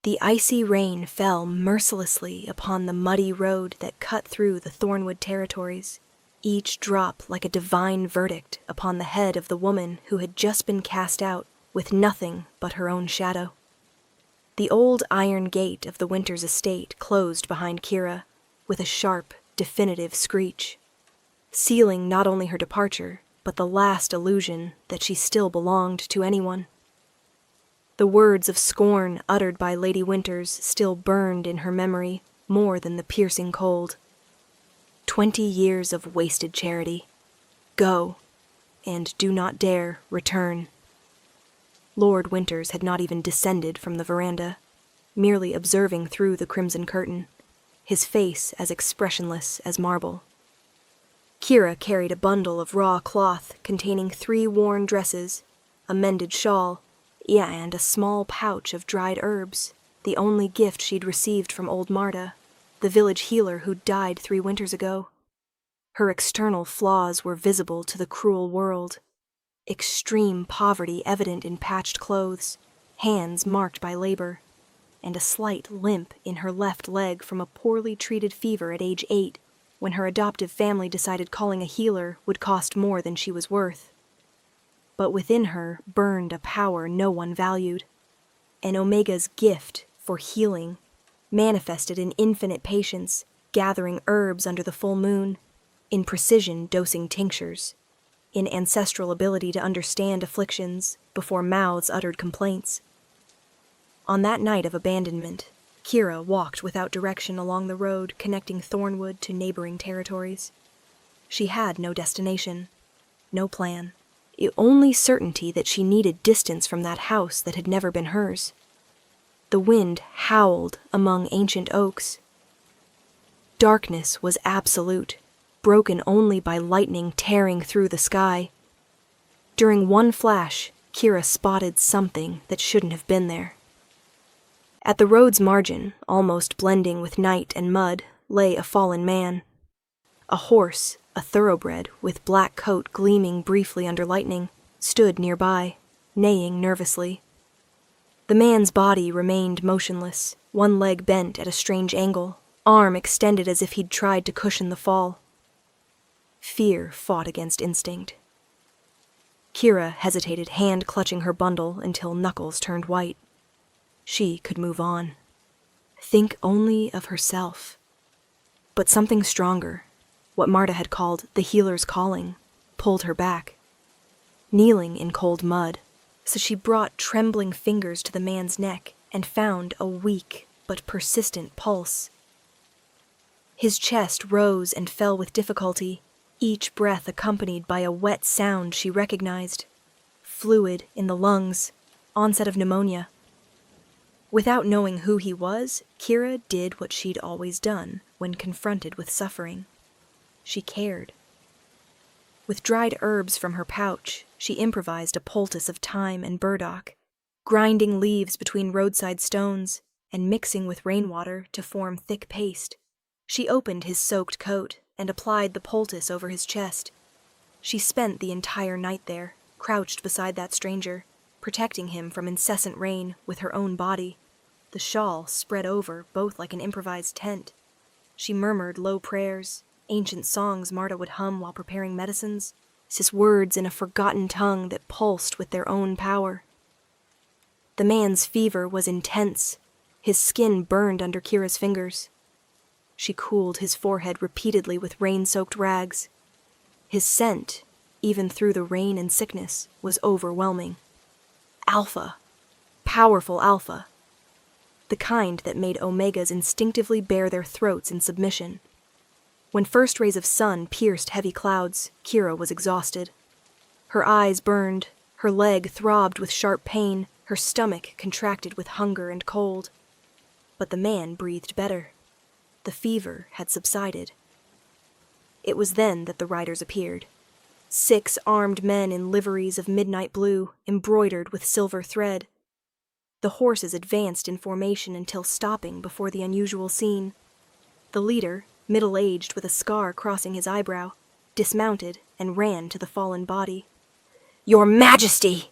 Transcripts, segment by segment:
The icy rain fell mercilessly upon the muddy road that cut through the Thornwood territories, each drop like a divine verdict upon the head of the woman who had just been cast out with nothing but her own shadow. The old iron gate of the Winters estate closed behind Kira with a sharp, definitive screech, sealing not only her departure, but the last illusion that she still belonged to anyone. The words of scorn uttered by Lady Winters still burned in her memory more than the piercing cold. 20 years of wasted charity. Go, and do not dare return. Lord Winters had not even descended from the veranda, merely observing through the crimson curtain, his face as expressionless as marble. Kira carried a bundle of raw cloth containing 3 worn dresses, a mended shawl, and a small pouch of dried herbs, the only gift she'd received from old Marta, the village healer who'd died 3 winters ago. Her external flaws were visible to the cruel world. Extreme poverty evident in patched clothes, hands marked by labor, and a slight limp in her left leg from a poorly treated fever at age 8, when her adoptive family decided calling a healer would cost more than she was worth. But within her burned a power no one valued, an Omega's gift for healing, manifested in infinite patience, gathering herbs under the full moon, in precision dosing tinctures, in ancestral ability to understand afflictions before mouths uttered complaints. On that night of abandonment, Kira walked without direction along the road connecting Thornwood to neighboring territories. She had no destination, no plan. The only certainty that she needed distance from that house that had never been hers. The wind howled among ancient oaks. Darkness was absolute, broken only by lightning tearing through the sky. During one flash, Kira spotted something that shouldn't have been there. At the road's margin, almost blending with night and mud, lay a fallen man. A horse, a thoroughbred with black coat gleaming briefly under lightning, stood nearby, neighing nervously. The man's body remained motionless, one leg bent at a strange angle, arm extended as if he'd tried to cushion the fall. Fear fought against instinct. Kira hesitated, hand clutching her bundle until knuckles turned white. She could move on. Think only of herself. But something stronger, what Marta had called the healer's calling, pulled her back. Kneeling in cold mud, so she brought trembling fingers to the man's neck and found a weak but persistent pulse. His chest rose and fell with difficulty, each breath accompanied by a wet sound she recognized. Fluid in the lungs, onset of pneumonia. Without knowing who he was, Kira did what she'd always done when confronted with suffering. She cared. With dried herbs from her pouch, she improvised a poultice of thyme and burdock, grinding leaves between roadside stones and mixing with rainwater to form thick paste. She opened his soaked coat and applied the poultice over his chest. She spent the entire night there, crouched beside that stranger, protecting him from incessant rain with her own body, the shawl spread over both like an improvised tent. She murmured low prayers, ancient songs Marta would hum while preparing medicines, his words in a forgotten tongue that pulsed with their own power. The man's fever was intense. His skin burned under Kira's fingers. She cooled his forehead repeatedly with rain-soaked rags. His scent, even through the rain and sickness, was overwhelming. Alpha. Powerful alpha. The kind that made Omegas instinctively bare their throats in submission. When first rays of sun pierced heavy clouds, Kira was exhausted. Her eyes burned, her leg throbbed with sharp pain, her stomach contracted with hunger and cold. But the man breathed better. The fever had subsided. It was then that the riders appeared. 6 armed men in liveries of midnight blue, embroidered with silver thread. The horses advanced in formation until stopping before the unusual scene. The leader, middle-aged with a scar crossing his eyebrow, dismounted and ran to the fallen body. "Your Majesty!"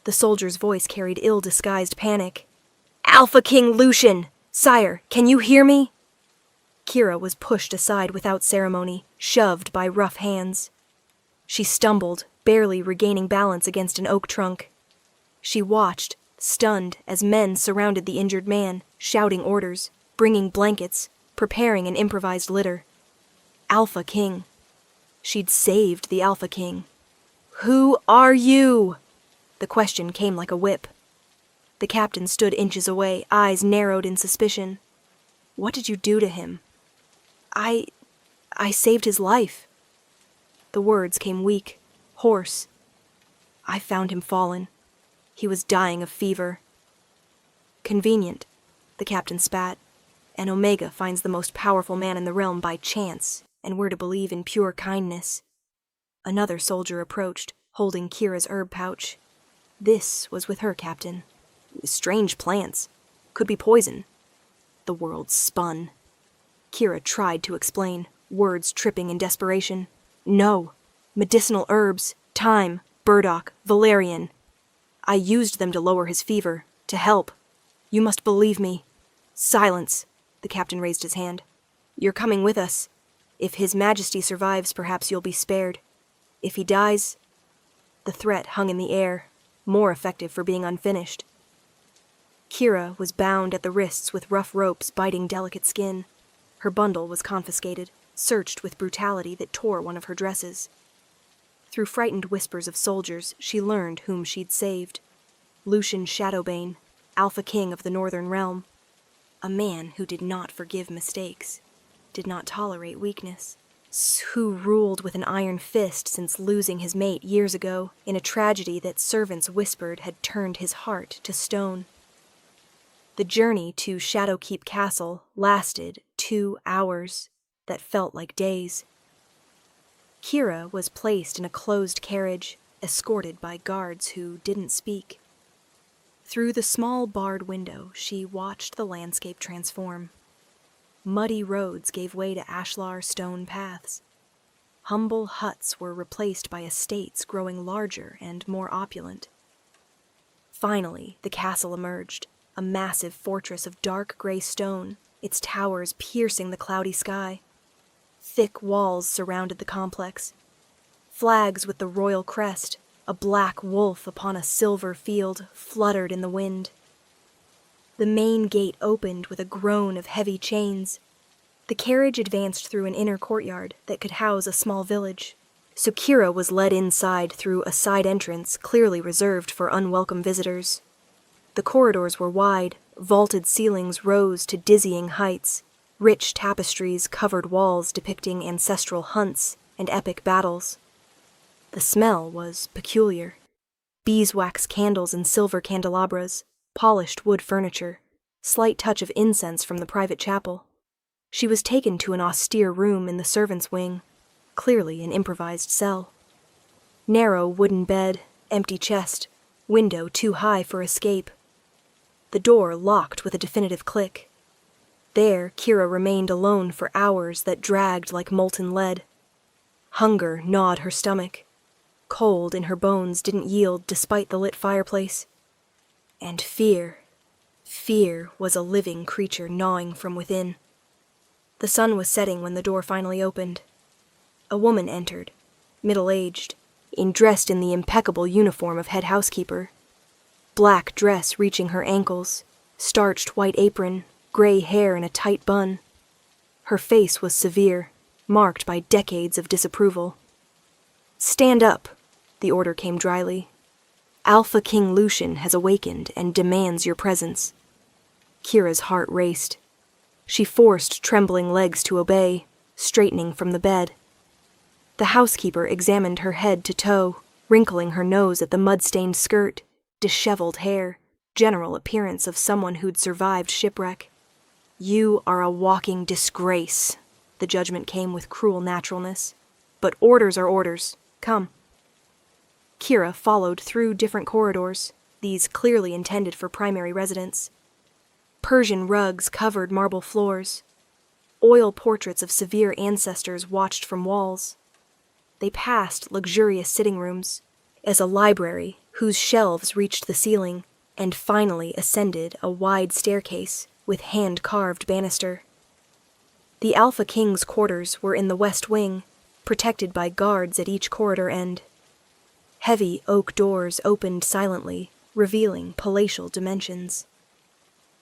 The soldier's voice carried ill-disguised panic. Alpha King Lucian! Sire, can you hear me? Kira was pushed aside without ceremony, shoved by rough hands. She stumbled, barely regaining balance against an oak trunk. She watched, stunned, as men surrounded the injured man, shouting orders, bringing blankets, preparing an improvised litter. Alpha King. She'd saved the Alpha King. "Who are you?" The question came like a whip. The captain stood inches away, eyes narrowed in suspicion. "What did you do to him?" I saved his life." The words came weak, hoarse. "I found him fallen. He was dying of fever." "Convenient," the captain spat. "An Omega finds the most powerful man in the realm by chance, and we're to believe in pure kindness." Another soldier approached, holding Kira's herb pouch. This was with her captain. Strange plants. Could be poison. The world spun. Kira tried to explain, words tripping in desperation. "No. Medicinal herbs, thyme, burdock, valerian. I used them to lower his fever, to help. You must believe me." "Silence," the captain raised his hand. "You're coming with us. If His Majesty survives, perhaps you'll be spared. If he dies..." The threat hung in the air, more effective for being unfinished. Kira was bound at the wrists with rough ropes biting delicate skin. Her bundle was confiscated, searched with brutality that tore one of her dresses. Through frightened whispers of soldiers, she learned whom she'd saved. Lucian Shadowbane, Alpha King of the Northern Realm. A man who did not forgive mistakes, did not tolerate weakness, who ruled with an iron fist since losing his mate years ago in a tragedy that servants whispered had turned his heart to stone. The journey to Shadowkeep Castle lasted 2 hours that felt like days. Kira was placed in a closed carriage, escorted by guards who didn't speak. Through the small barred window, she watched the landscape transform. Muddy roads gave way to ashlar stone paths. Humble huts were replaced by estates growing larger and more opulent. Finally, the castle emerged, a massive fortress of dark gray stone, its towers piercing the cloudy sky. Thick walls surrounded the complex. Flags with the royal crest, a black wolf upon a silver field, fluttered in the wind. The main gate opened with a groan of heavy chains. The carriage advanced through an inner courtyard that could house a small village, so Kira was led inside through a side entrance clearly reserved for unwelcome visitors. The corridors were wide, vaulted ceilings rose to dizzying heights, rich tapestries covered walls depicting ancestral hunts and epic battles. The smell was peculiar. Beeswax candles and silver candelabras, polished wood furniture, slight touch of incense from the private chapel. She was taken to an austere room in the servants' wing, clearly an improvised cell. Narrow wooden bed, empty chest, window too high for escape. The door locked with a definitive click. There, Kira remained alone for hours that dragged like molten lead. Hunger gnawed her stomach. Cold in her bones didn't yield despite the lit fireplace. And fear was a living creature gnawing from within. The sun was setting when the door finally opened. A woman entered, middle-aged, dressed in the impeccable uniform of head housekeeper. Black dress reaching her ankles, starched white apron, gray hair in a tight bun. Her face was severe, marked by decades of disapproval. "Stand up," the order came dryly. "Alpha King Lucian has awakened and demands your presence." Kira's heart raced. She forced trembling legs to obey, straightening from the bed. The housekeeper examined her head to toe, wrinkling her nose at the mud-stained skirt, disheveled hair, general appearance of someone who'd survived shipwreck. "You are a walking disgrace," the judgment came with cruel naturalness. "But orders are orders. Come." Kira followed through different corridors, these clearly intended for primary residence. Persian rugs covered marble floors. Oil portraits of severe ancestors watched from walls. They passed luxurious sitting rooms, as a library, whose shelves reached the ceiling, and finally ascended a wide staircase with hand-carved banister. The Alpha King's quarters were in the west wing, protected by guards at each corridor end. Heavy oak doors opened silently, revealing palatial dimensions.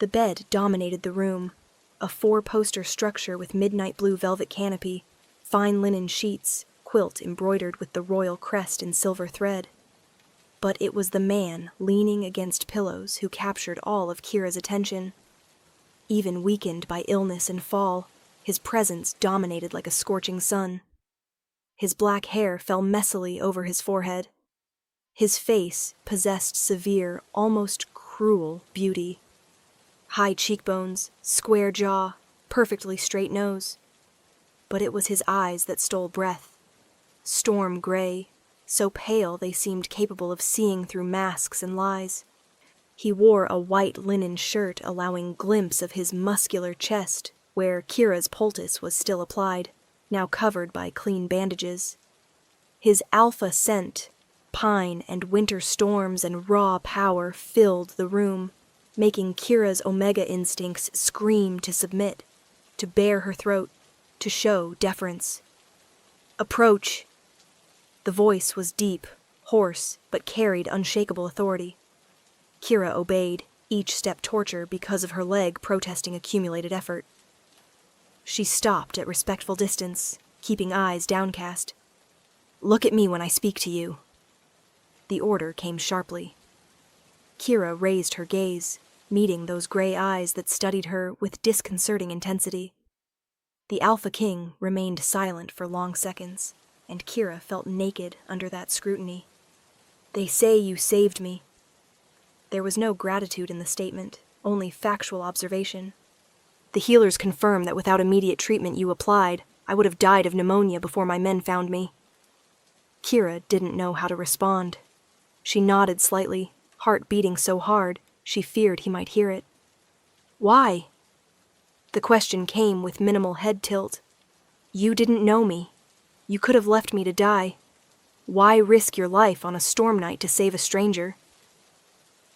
The bed dominated the room, a 4-poster structure with midnight blue velvet canopy, fine linen sheets, quilt embroidered with the royal crest in silver thread. But it was the man leaning against pillows who captured all of Kira's attention. Even weakened by illness and fall, his presence dominated like a scorching sun. His black hair fell messily over his forehead. His face possessed severe, almost cruel beauty. High cheekbones, square jaw, perfectly straight nose. But it was his eyes that stole breath. Storm gray, so pale they seemed capable of seeing through masks and lies. He wore a white linen shirt allowing glimpse of his muscular chest, where Kira's poultice was still applied, now covered by clean bandages. His alpha scent, pine and winter storms and raw power filled the room, making Kira's omega instincts scream to submit, to bare her throat, to show deference. "Approach!" The voice was deep, hoarse, but carried unshakable authority. Kira obeyed, each step torture because of her leg protesting accumulated effort. She stopped at respectful distance, keeping eyes downcast. "Look at me when I speak to you." The order came sharply. Kira raised her gaze, meeting those gray eyes that studied her with disconcerting intensity. The Alpha King remained silent for long seconds, and Kira felt naked under that scrutiny. "They say you saved me." There was no gratitude in the statement, only factual observation. "The healers confirm that without immediate treatment you applied, I would have died of pneumonia before my men found me." Kira didn't know how to respond. She nodded slightly, heart beating so hard she feared he might hear it. "Why?" The question came with minimal head tilt. "You didn't know me. You could have left me to die. Why risk your life on a storm night to save a stranger?"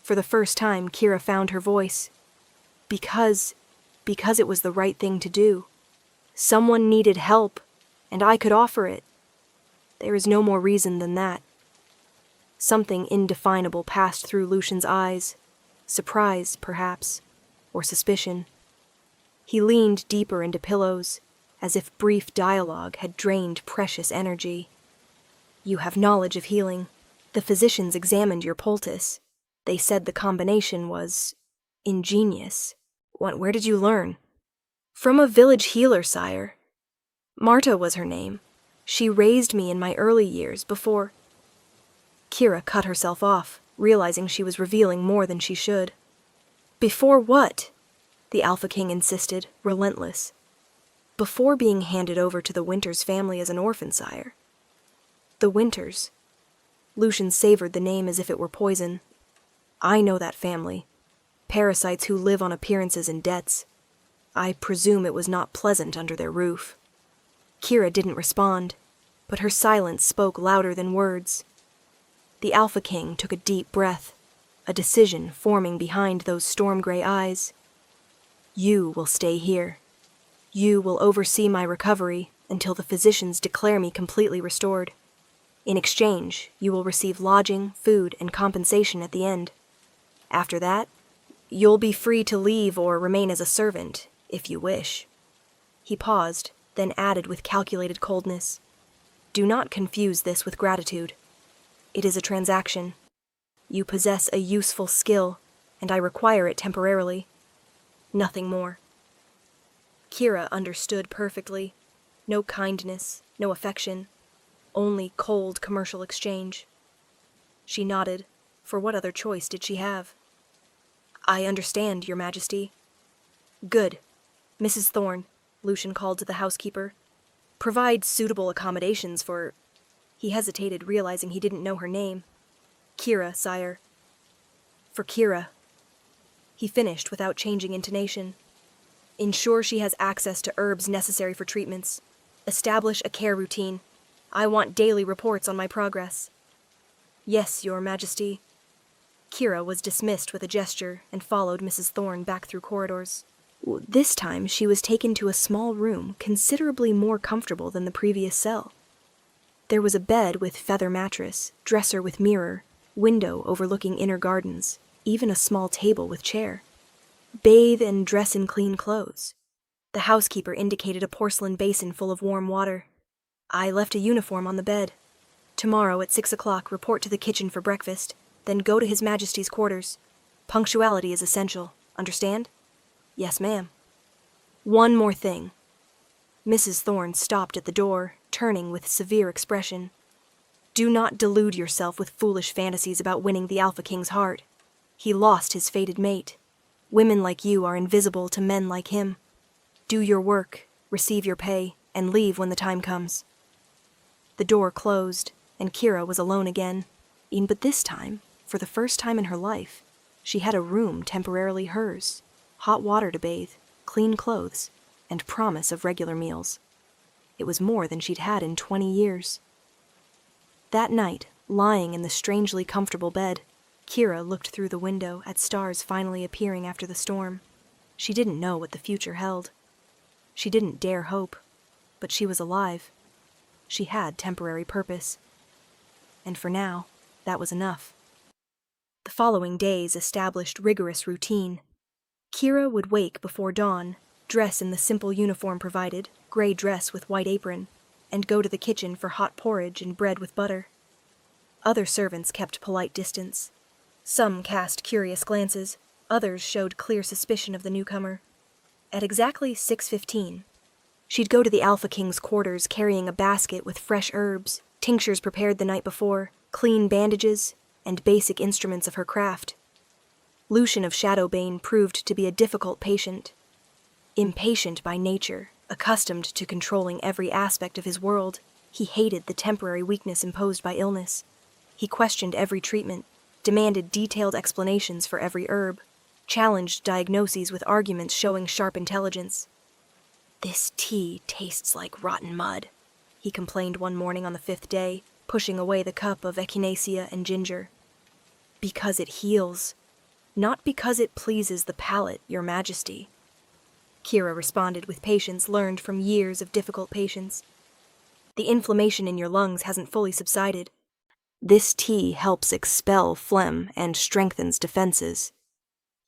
For the first time, Kira found her voice. Because it was the right thing to do. Someone needed help, and I could offer it. There is no more reason than that. Something indefinable passed through Lucian's eyes. Surprise, perhaps, or suspicion. He leaned deeper into pillows, as if brief dialogue had drained precious energy. "You have knowledge of healing. The physicians examined your poultice. They said the combination was ingenious. Where did you learn?" "From a village healer, sire. Marta was her name. She raised me in my early years before—" Kira cut herself off, realizing she was revealing more than she should. "Before what?" the Alpha King insisted, relentless. "Before being handed over to the Winters family as an orphan, sire." The Winters. Lucian savored the name as if it were poison. "I know that family. Parasites who live on appearances and debts. I presume it was not pleasant under their roof." Kira didn't respond, but her silence spoke louder than words. The Alpha King took a deep breath, a decision forming behind those storm-gray eyes. "You will stay here. You will oversee my recovery until the physicians declare me completely restored. In exchange, you will receive lodging, food, and compensation at the end. After that, you'll be free to leave or remain as a servant, if you wish." He paused, then added with calculated coldness, "Do not confuse this with gratitude. It is a transaction. You possess a useful skill, and I require it temporarily. Nothing more." Kira understood perfectly. No kindness, no affection, only cold commercial exchange. She nodded, for what other choice did she have? "I understand, Your Majesty." "Good. Mrs. Thorne," Lucian called to the housekeeper. "Provide suitable accommodations for—" He hesitated, realizing he didn't know her name. "Kira, sire." "For Kira." He finished without changing intonation. "Ensure she has access to herbs necessary for treatments. Establish a care routine. I want daily reports on my progress." "Yes, Your Majesty." Kira was dismissed with a gesture and followed Mrs. Thorne back through corridors. This time she was taken to a small room considerably more comfortable than the previous cell. There was a bed with feather mattress, dresser with mirror, window overlooking inner gardens, even a small table with chair. Bathe and dress in clean clothes. The housekeeper indicated a porcelain basin full of warm water. I left a uniform on the bed. Tomorrow at 6 o'clock, report to the kitchen for breakfast, then go to His Majesty's quarters. Punctuality is essential. Understand? Yes, ma'am. One more thing. Mrs. Thorne stopped at the door, turning with severe expression. Do not delude yourself with foolish fantasies about winning the Alpha King's heart. He lost his fated mate. Women like you are invisible to men like him. Do your work, receive your pay, and leave when the time comes. The door closed, and Kira was alone again. But this time, for the first time in her life, she had a room temporarily hers, hot water to bathe, clean clothes, and promise of regular meals. It was more than she'd had in 20 years. That night, lying in the strangely comfortable bed, Kira looked through the window at stars finally appearing after the storm. She didn't know what the future held. She didn't dare hope, but she was alive. She had temporary purpose. And for now, that was enough. The following days established rigorous routine. Kira would wake before dawn, dress in the simple uniform provided, gray dress with white apron, and go to the kitchen for hot porridge and bread with butter. Other servants kept polite distance. Some cast curious glances, others showed clear suspicion of the newcomer. At exactly 6:15, she'd go to the Alpha King's quarters carrying a basket with fresh herbs, tinctures prepared the night before, clean bandages, and basic instruments of her craft. Lucian of Shadowbane proved to be a difficult patient. Impatient by nature, accustomed to controlling every aspect of his world, he hated the temporary weakness imposed by illness. He questioned every treatment, demanded detailed explanations for every herb, challenged diagnoses with arguments showing sharp intelligence. "This tea tastes like rotten mud," he complained one morning on the 5th day, pushing away the cup of echinacea and ginger. "Because it heals, not because it pleases the palate, Your Majesty," Kira responded with patience learned from years of difficult patience. "The inflammation in your lungs hasn't fully subsided. This tea helps expel phlegm and strengthens defenses."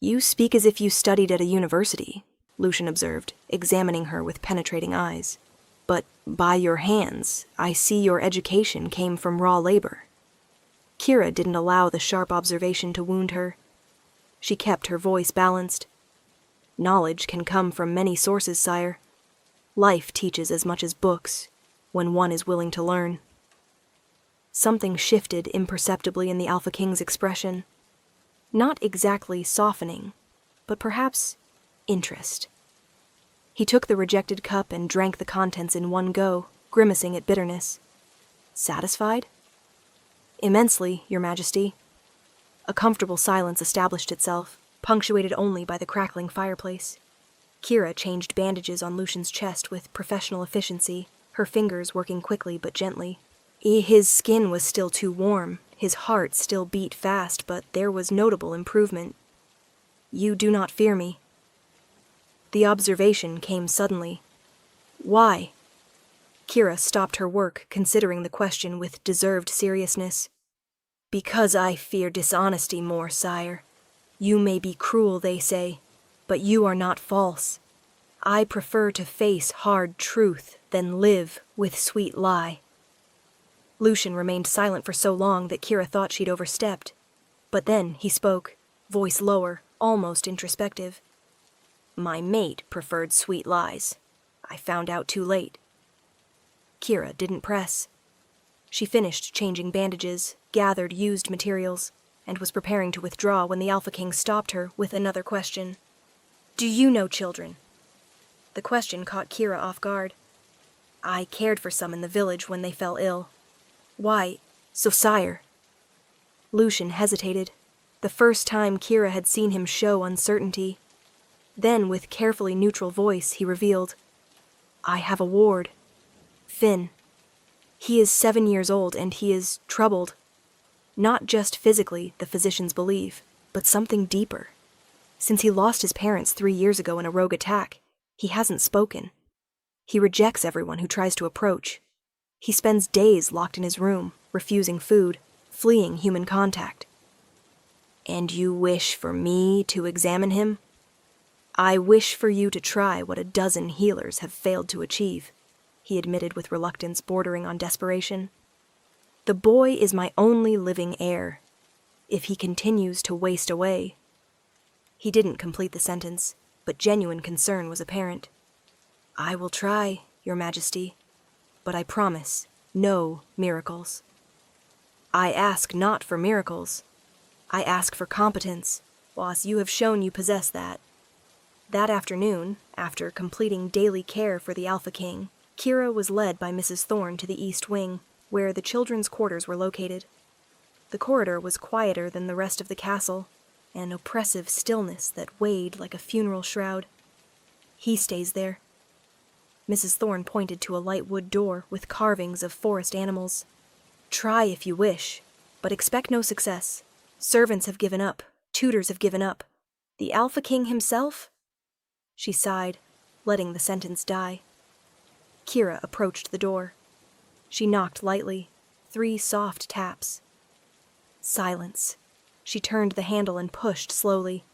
"You speak as if you studied at a university," Lucian observed, examining her with penetrating eyes. "But by your hands, I see your education came from raw labor." Kira didn't allow the sharp observation to wound her. She kept her voice balanced. "Knowledge can come from many sources, sire. Life teaches as much as books, when one is willing to learn." Something shifted imperceptibly in the Alpha King's expression. Not exactly softening, but perhaps interest. He took the rejected cup and drank the contents in one go, grimacing at bitterness. "Satisfied?" "Immensely, Your Majesty." A comfortable silence established itself, punctuated only by the crackling fireplace. Kira changed bandages on Lucian's chest with professional efficiency, her fingers working quickly but gently. His skin was still too warm, his heart still beat fast, but there was notable improvement. "You do not fear me." The observation came suddenly. "Why?" Kira stopped her work, considering the question with deserved seriousness. "Because I fear dishonesty more, sire. You may be cruel, they say, but you are not false. I prefer to face hard truth than live with sweet lie." Lucian remained silent for so long that Kira thought she'd overstepped. But then he spoke, voice lower, almost introspective. "My mate preferred sweet lies. I found out too late." Kira didn't press. She finished changing bandages, gathered used materials, and was preparing to withdraw when the Alpha King stopped her with another question. "Do you know children?" The question caught Kira off guard. "I cared for some in the village when they fell ill." "Why, so sire?" Lucian hesitated, the first time Kira had seen him show uncertainty. Then, with carefully neutral voice, he revealed, "I have a ward. Finn. He is 7 years old, and he is troubled." Not just physically, the physicians believe, but something deeper. Since he lost his parents 3 years ago in a rogue attack, he hasn't spoken. He rejects everyone who tries to approach. He spends days locked in his room, refusing food, fleeing human contact. And you wish for me to examine him? I wish for you to try what a dozen healers have failed to achieve, he admitted with reluctance bordering on desperation. The boy is my only living heir. If he continues to waste away... He didn't complete the sentence, but genuine concern was apparent. I will try, Your Majesty, but I promise no miracles. I ask not for miracles. I ask for competence, whilst you have shown you possess that. That afternoon, after completing daily care for the Alpha King, Kira was led by Mrs. Thorne to the East Wing, where the children's quarters were located. The corridor was quieter than the rest of the castle, an oppressive stillness that weighed like a funeral shroud. He stays there. Mrs. Thorne pointed to a light wood door with carvings of forest animals. Try if you wish, but expect no success. Servants have given up. Tutors have given up. The Alpha King himself? She sighed, letting the sentence die. Kira approached the door. She knocked lightly, 3 soft taps. Silence. She turned the handle and pushed slowly.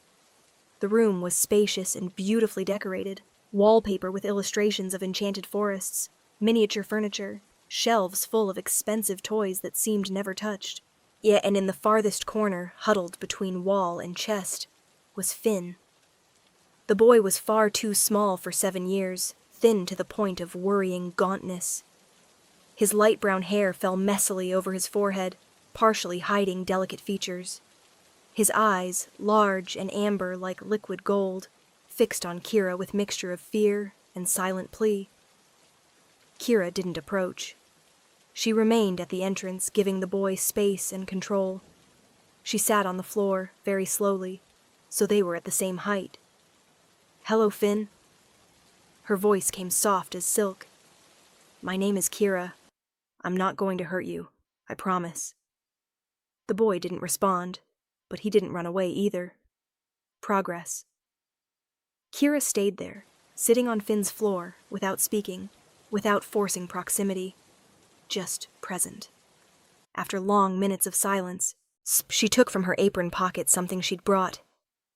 The room was spacious and beautifully decorated. Wallpaper with illustrations of enchanted forests, miniature furniture, shelves full of expensive toys that seemed never touched. Yet, and in the farthest corner, huddled between wall and chest, was Finn. The boy was far too small for 7 years, thin to the point of worrying gauntness. His light brown hair fell messily over his forehead, partially hiding delicate features. His eyes, large and amber like liquid gold, fixed on Kira with mixture of fear and silent plea. Kira didn't approach. She remained at the entrance, giving the boy space and control. She sat on the floor, very slowly, so they were at the same height. Hello, Finn. Her voice came soft as silk. My name is Kira. I'm not going to hurt you, I promise. The boy didn't respond, but he didn't run away either. Progress. Kira stayed there, sitting on Finn's floor, without speaking, without forcing proximity, just present. After long minutes of silence, she took from her apron pocket something she'd brought,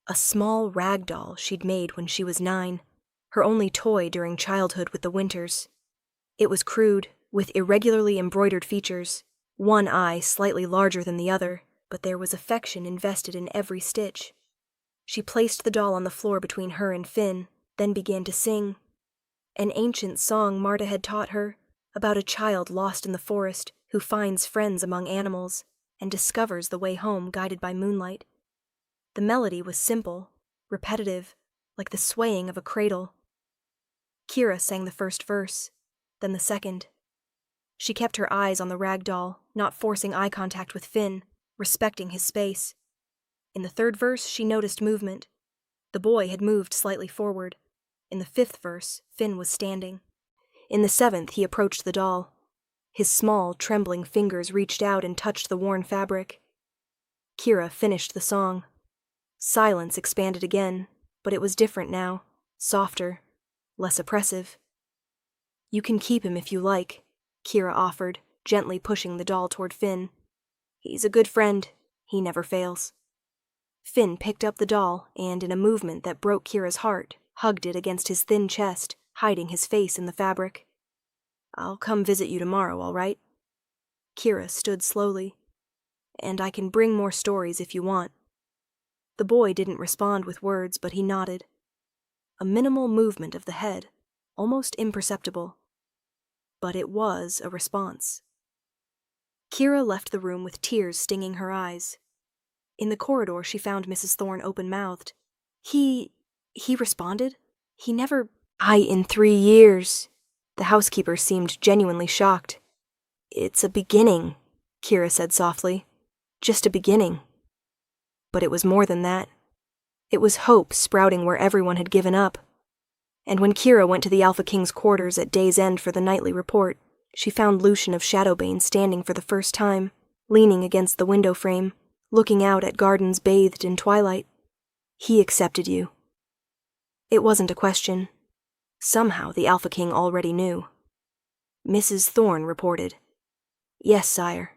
a small rag doll she'd made when she was 9, her only toy during childhood with the Winters. It was crude, with irregularly embroidered features, one eye slightly larger than the other, but there was affection invested in every stitch. She placed the doll on the floor between her and Finn, then began to sing. An ancient song Marta had taught her, about a child lost in the forest who finds friends among animals and discovers the way home guided by moonlight. The melody was simple, repetitive, like the swaying of a cradle. Kira sang the first verse, then the second. She kept her eyes on the rag doll, not forcing eye contact with Finn, respecting his space. In the 3rd verse, she noticed movement. The boy had moved slightly forward. In the 5th verse, Finn was standing. In the 7th, he approached the doll. His small, trembling fingers reached out and touched the worn fabric. Kira finished the song. Silence expanded again, but it was different now, softer, less oppressive. You can keep him if you like, Kira offered, gently pushing the doll toward Finn. He's a good friend. He never fails. Finn picked up the doll and, in a movement that broke Kira's heart, hugged it against his thin chest, hiding his face in the fabric. I'll come visit you tomorrow, all right? Kira stood slowly. And I can bring more stories if you want. The boy didn't respond with words, but he nodded. A minimal movement of the head, almost imperceptible. But it was a response. Kira left the room with tears stinging her eyes. In the corridor, she found Mrs. Thorne open-mouthed. He responded? He never... in 3 years. The housekeeper seemed genuinely shocked. It's a beginning, Kira said softly. Just a beginning. But it was more than that. It was hope sprouting where everyone had given up. And when Kira went to the Alpha King's quarters at day's end for the nightly report, she found Lucian of Shadowbane standing for the first time, leaning against the window frame, looking out at gardens bathed in twilight. He accepted you. It wasn't a question. Somehow the Alpha King already knew. Mrs. Thorne reported. Yes, sire.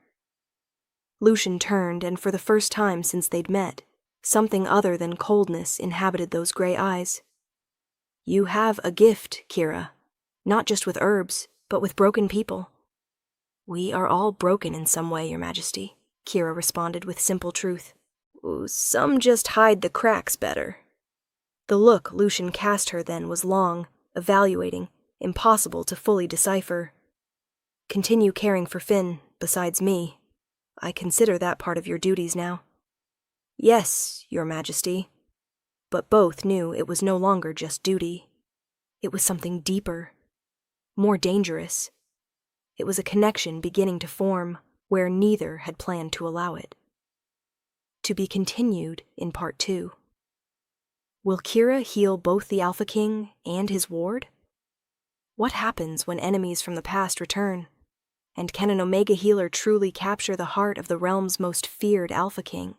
Lucian turned, and for the first time since they'd met, something other than coldness inhabited those gray eyes. You have a gift, Kira, not just with herbs, but with broken people. We are all broken in some way, Your Majesty, Kira responded with simple truth. Some just hide the cracks better. The look Lucian cast her then was long, evaluating, impossible to fully decipher. Continue caring for Finn, besides me. I consider that part of your duties now. Yes, Your Majesty. But both knew it was no longer just duty. It was something deeper, more dangerous. It was a connection beginning to form where neither had planned to allow it. To be continued in Part 2. Will Kira heal both the Alpha King and his ward? What happens when enemies from the past return? And can an Omega healer truly capture the heart of the realm's most feared Alpha King?